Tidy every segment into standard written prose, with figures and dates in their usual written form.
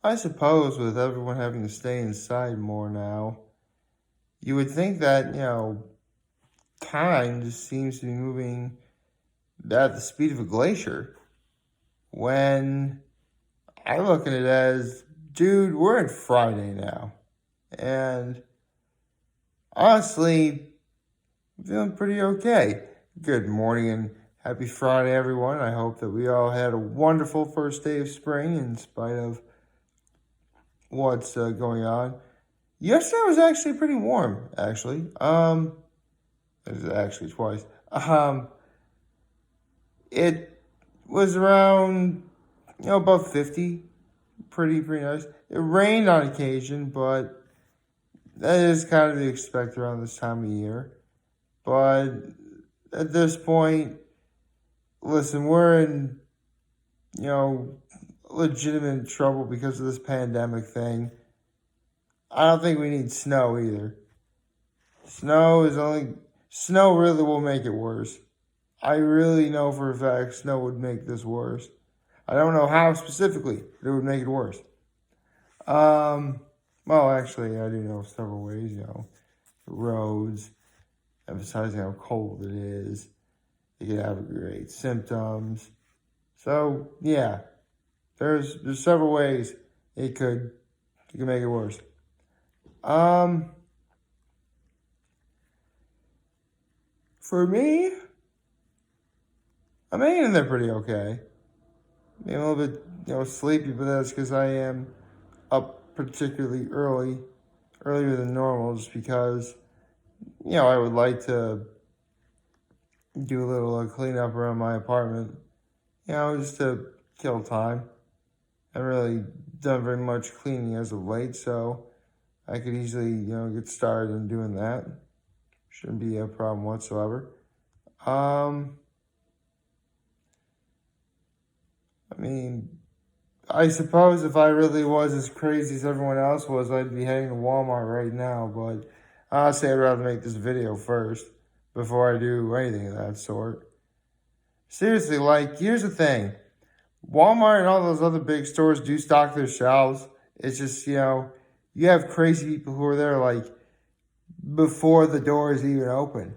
I suppose with everyone having to stay inside more now, you would think that, time just seems to be moving at the speed of a glacier. When I look at it as, dude, we're in Friday now. And honestly, I'm feeling pretty okay. Good morning and happy Friday, everyone. I hope that we all had a wonderful first day of spring in spite of what's going on. Yesterday was actually pretty warm, actually. It was actually twice. It was around, above 50. Pretty nice. It rained on occasion, but that is kind of the expect around this time of year. But at this point, listen, we're in, you know, legitimate trouble because of this pandemic thing. I don't think we need snow either. Snow really will make it worse. I really know for a fact snow would make this worse. I don't know how specifically it would make it worse. Um, well, actually, I do know several ways. Roads, emphasizing how cold it is. It could have great symptoms. So yeah, there's several ways it could make it worse. Um, for me, I'm hanging in there pretty okay. Maybe a little bit, sleepy, but that's because I am up particularly earlier than normal, just because, I would like to do a little cleanup around my apartment, just to kill time. I haven't really done very much cleaning as of late, so I could easily, get started in doing that. Shouldn't be a problem whatsoever. I mean, I suppose if I really was as crazy as everyone else was, I'd be heading to Walmart right now, but honestly, I'd rather make this video first before I do anything of that sort. Seriously, here's the thing. Walmart and all those other big stores do stock their shelves. It's just, you have crazy people who are there, before the door is even open.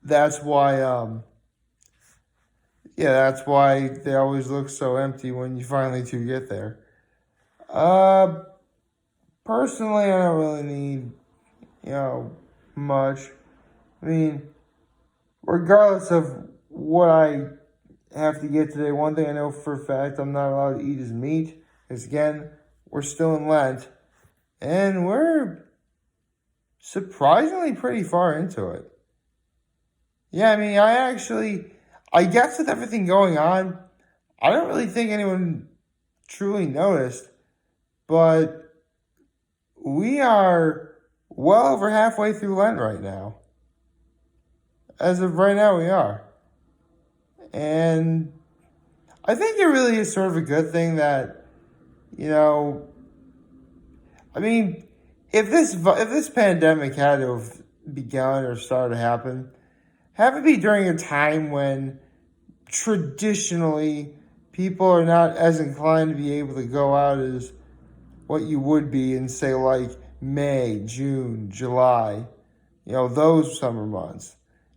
That's why, that's why they always look so empty when you finally do get there. Personally, I don't really need, much. I mean, regardless of what I have to get today, one thing I know for a fact I'm not allowed to eat is meat. Because again, we're still in Lent. And we're surprisingly pretty far into it. Yeah, I mean, I guess with everything going on, I don't really think anyone truly noticed, but we are well over halfway through Lent right now. As of right now, we are. And I think it really is sort of a good thing that, I mean, if this pandemic had to have begun or started to happen, have it be during a time when traditionally people are not as inclined to be able to go out as what you would be in, say, May, June, July, those summer months.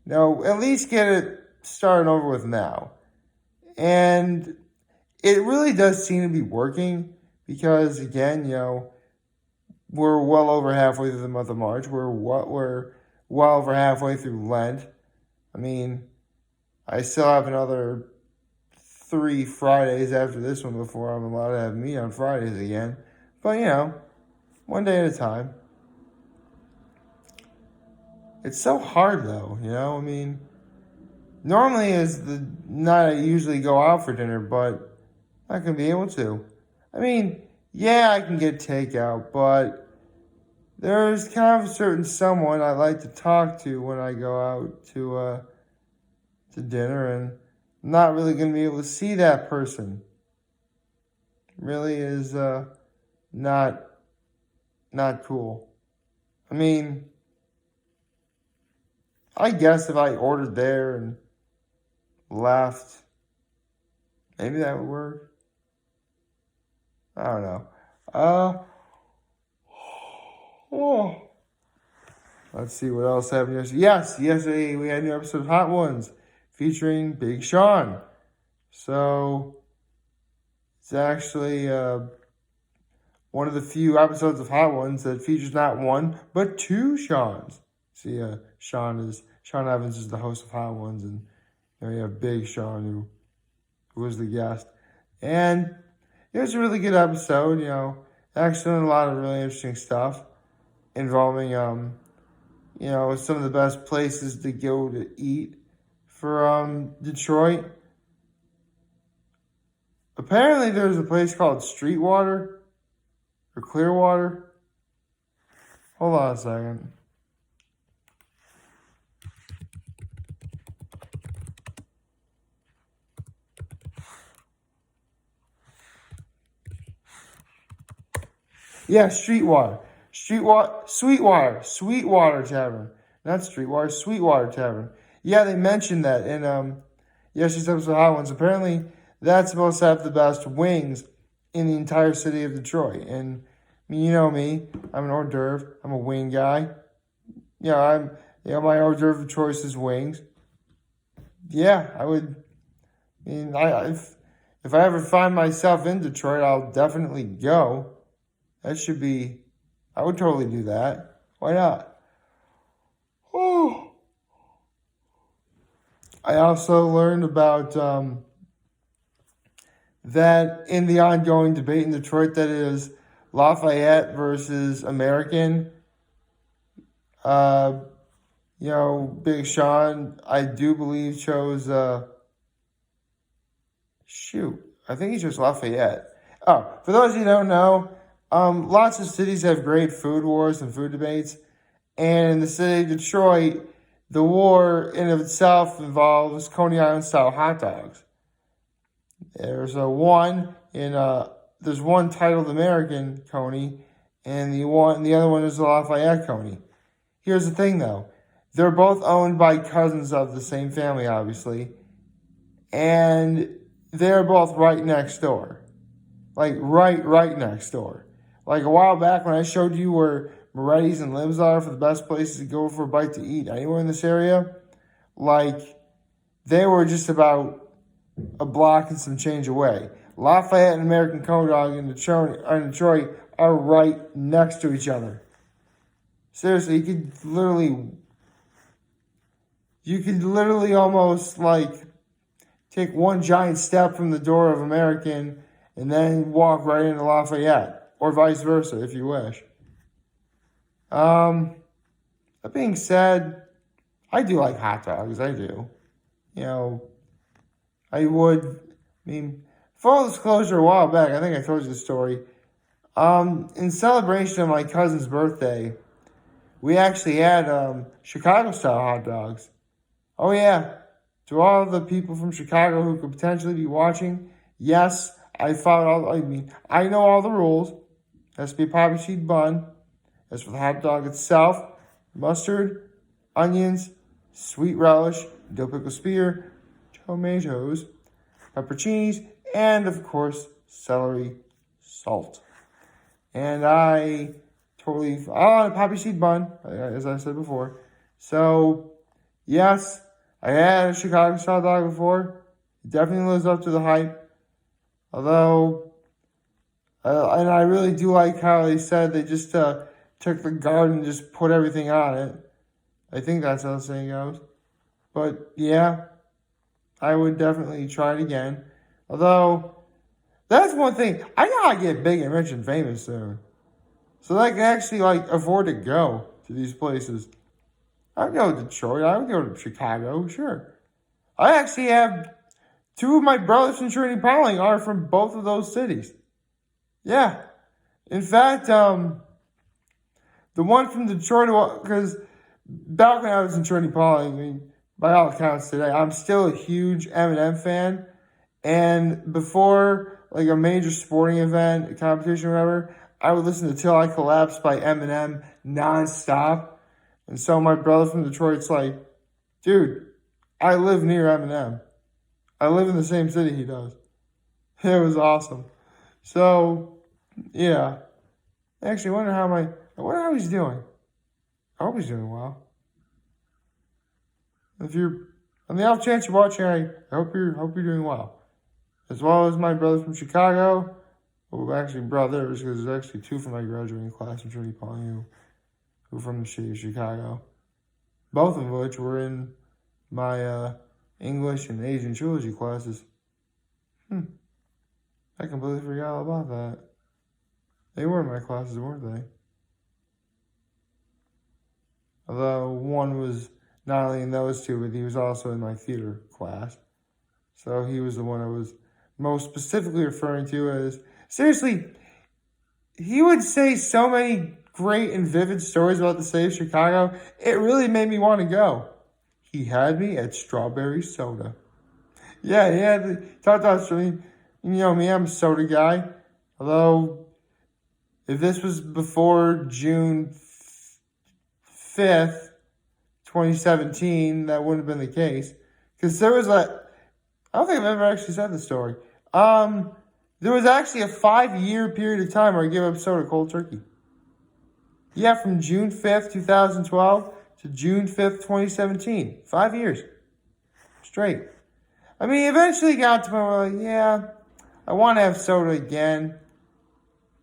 At least get it started over with now. And it really does seem to be working because, again, we're well over halfway through the month of March. We're well over halfway through Lent. I mean, I still have another 3 Fridays after this one before I'm allowed to have meat on Fridays again. But, one day at a time. It's so hard, though, I mean, normally is the night I usually go out for dinner, but I'm not going to be able to. I mean, yeah, I can get takeout, but there's kind of a certain someone I like to talk to when I go out to dinner, and I'm not really going to be able to see that person. Really is not cool. I mean, I guess if I ordered there and left, maybe that would work. I don't know. Uh, oh. Let's see what else happened yesterday. Yes, yesterday we had a new episode of Hot Ones featuring Big Sean. So it's actually one of the few episodes of Hot Ones that features not one but two Seans. See, Sean Evans is the host of Hot Ones, and then we have Big Sean who was the guest. And it was a really good episode. Actually, a lot of really interesting stuff involving some of the best places to go to eat for Detroit. Apparently, there's a place called Streetwater or Clearwater. Hold on a second. Yeah, Sweetwater Tavern. Not Streetwater, Sweetwater Tavern. Yeah, they mentioned that in yesterday's episode of Hot Ones. Apparently, that's supposed to have the best wings in the entire city of Detroit. And you know me, I'm an hors d'oeuvre. I'm a wing guy. My hors d'oeuvre of choice is wings. Yeah, I would. If I ever find myself in Detroit, I'll definitely go. I would totally do that. Why not? Oh. I also learned about that in the ongoing debate in Detroit, that is Lafayette versus American. Big Sean, I do believe chose, I think he chose Lafayette. Oh, for those of you who don't know, lots of cities have great food wars and food debates. And in the city of Detroit, the war in of itself involves Coney Island style hot dogs. There's one titled American Coney, and the other one is the Lafayette Coney. Here's the thing though. They're both owned by cousins of the same family, obviously. And they're both right next door. Like right next door. Like a while back when I showed you where Moretti's and Libs are for the best places to go for a bite to eat anywhere in this area, like they were just about a block and some change away. Lafayette and American Coney Dog in Detroit are right next to each other. Seriously, you could literally almost like take one giant step from the door of American and then walk right into Lafayette, or vice versa if you wish. That being said, I do like hot dogs. I do. Full disclosure, a while back, I think I told you the story. In celebration of my cousin's birthday, we actually had Chicago-style hot dogs. Oh, yeah. To all the people from Chicago who could potentially be watching, yes, I know all the rules. It has to be a poppy seed bun. As for the hot dog itself, mustard, onions, sweet relish, dill pickle spear, tomatoes, pepperoncinis, and of course, celery salt. And I want a poppy seed bun, as I said before. So, yes, I had a Chicago style dog before. It definitely lives up to the hype. Although, and I really do like how they said they just took the garden and just put everything on it. I think that's how the saying goes. But yeah, I would definitely try it again. Although, that's one thing. I gotta get big and rich and famous soon. So that I can actually afford to go to these places. I would go to Detroit. I would go to Chicago, sure. I actually have two of my brothers from Trinity Powling are from both of those cities. Yeah. In fact, the one from Detroit, because back when I was in Trinity Powling, by all accounts today, I'm still a huge Eminem fan. And before a major sporting event, a competition or whatever, I would listen to Till I Collapse by Eminem nonstop. And so my brother from Detroit's like, dude, I live near Eminem. I live in the same city he does. It was awesome. So, Yeah. Actually, I wonder how he's doing. I hope he's doing well. If you're, on the off chance you're watching, I hope you're doing well. As well as my brother from Chicago. Well, actually brothers, because there's actually two from my graduating class from Trinity Poly who are from the city of Chicago. Both of which were in my English and Asian trilogy classes. I completely forgot all about that. They were in my classes, weren't they? Although one was not only in those two, but he was also in my theater class. So he was the one I was most specifically referring to as, seriously, he would say so many great and vivid stories about the city of Chicago, it really made me want to go. He had me at strawberry soda. Yeah, he had to talk about, you know me, I'm a soda guy. Although, if this was before June 5th, 2017, that wouldn't have been the case. Because there was I don't think I've ever actually said the story. There was actually a 5-year period of time where I gave up soda cold turkey. Yeah, from June 5th, 2012 to June 5th, 2017. 5 years. Straight. I mean, eventually got to the point where, yeah, I want to have soda again.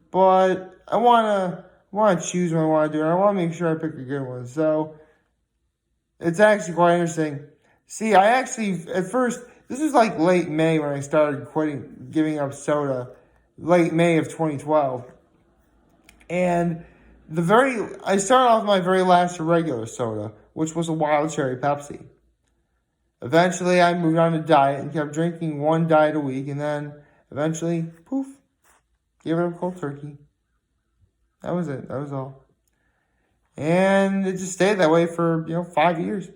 But I want to choose what I want to do. And I want to make sure I pick a good one. So, it's actually quite interesting. See, I actually, at first, this was like late May when I started giving up soda. Late May of 2012. And I started off with my very last regular soda, which was a wild cherry Pepsi. Eventually, I moved on to diet and kept drinking one diet a week. And then, eventually, poof, gave it up cold turkey. That was it. That was all. And it just stayed that way for, 5 years.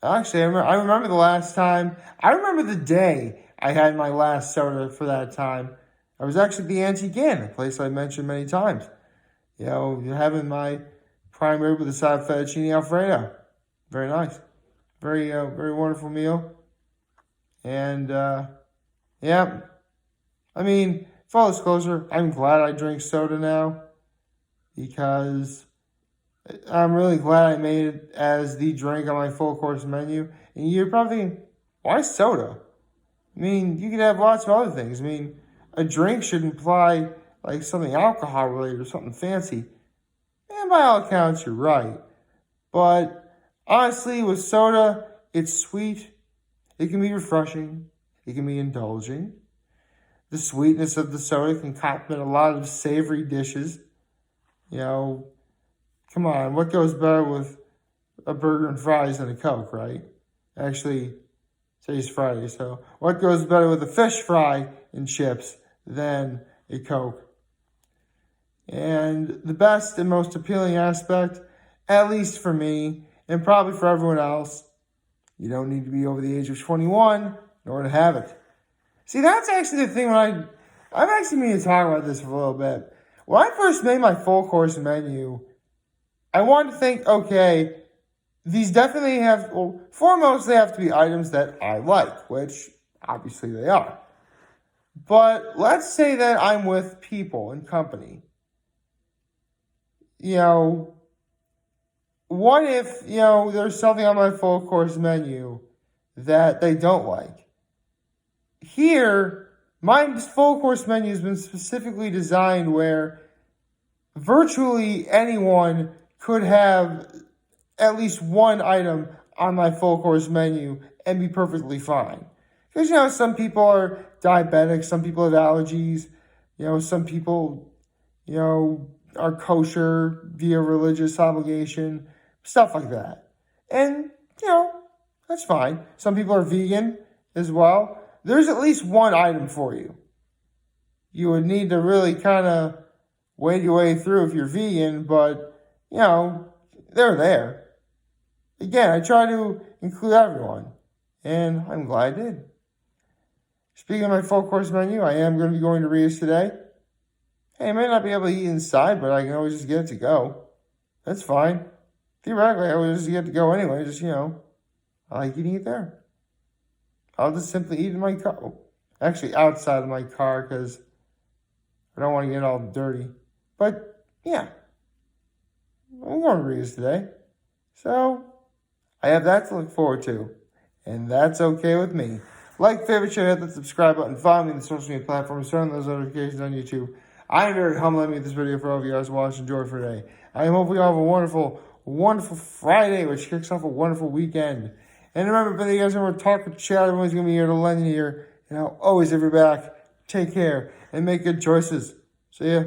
Actually, I remember the last time. I remember the day I had my last soda for that time. I was actually at the Antique Inn, a place I mentioned many times. Having my prime rib with a side of fettuccine alfredo. Very nice. Very wonderful meal. And, yeah. I mean, full disclosure, I'm glad I drink soda now. Because I'm really glad I made it as the drink on my full course menu. And you're probably thinking, why soda? I mean, you could have lots of other things. I mean, a drink should imply like something alcohol related or something fancy. And by all accounts, you're right. But honestly, with soda, it's sweet. It can be refreshing. It can be indulging. The sweetness of the soda can complement a lot of savory dishes. Come on, what goes better with a burger and fries than a Coke, right? Actually, today's Friday, so what goes better with a fish fry and chips than a Coke? And the best and most appealing aspect, at least for me, and probably for everyone else, you don't need to be over the age of 21 in order to have it. See, that's actually the thing I've actually been to talk about this for a little bit. When I first made my full course menu, I wanted to think, okay, these definitely foremost, they have to be items that I like, which obviously they are. But let's say that I'm with people and company. What if, there's something on my full course menu that they don't like? Here, my full course menu has been specifically designed where virtually anyone could have at least one item on my full course menu and be perfectly fine. Because, some people are diabetic, some people have allergies, some people, are kosher via religious obligation, stuff like that. And, that's fine. Some people are vegan as well. There's at least one item for you. You would need to really kind of wade your way through if you're vegan, but, they're there. Again, I try to include everyone, and I'm glad I did. Speaking of my full course menu, I am going to be going to Ria's today. Hey, I may not be able to eat inside, but I can always just get it to go. That's fine. Theoretically, I would just get it to go anyway. Just, I like eating it there. I'll just simply eat in my car. Actually, outside of my car, because I don't want to get all dirty. But, yeah, I'm going to read this today. So, I have that to look forward to. And that's okay with me. Like, favorite, share, hit the subscribe button, follow me on the social media platforms, turn on those notifications on YouTube. I am very humbled to make this video for all of you guys watching. Enjoy for today. I hope you all have a wonderful, wonderful Friday, which kicks off a wonderful weekend. And remember, if you guys ever talk or chat, everyone's going to be here to lend you here. And I'll always have your back. Take care and make good choices. See ya.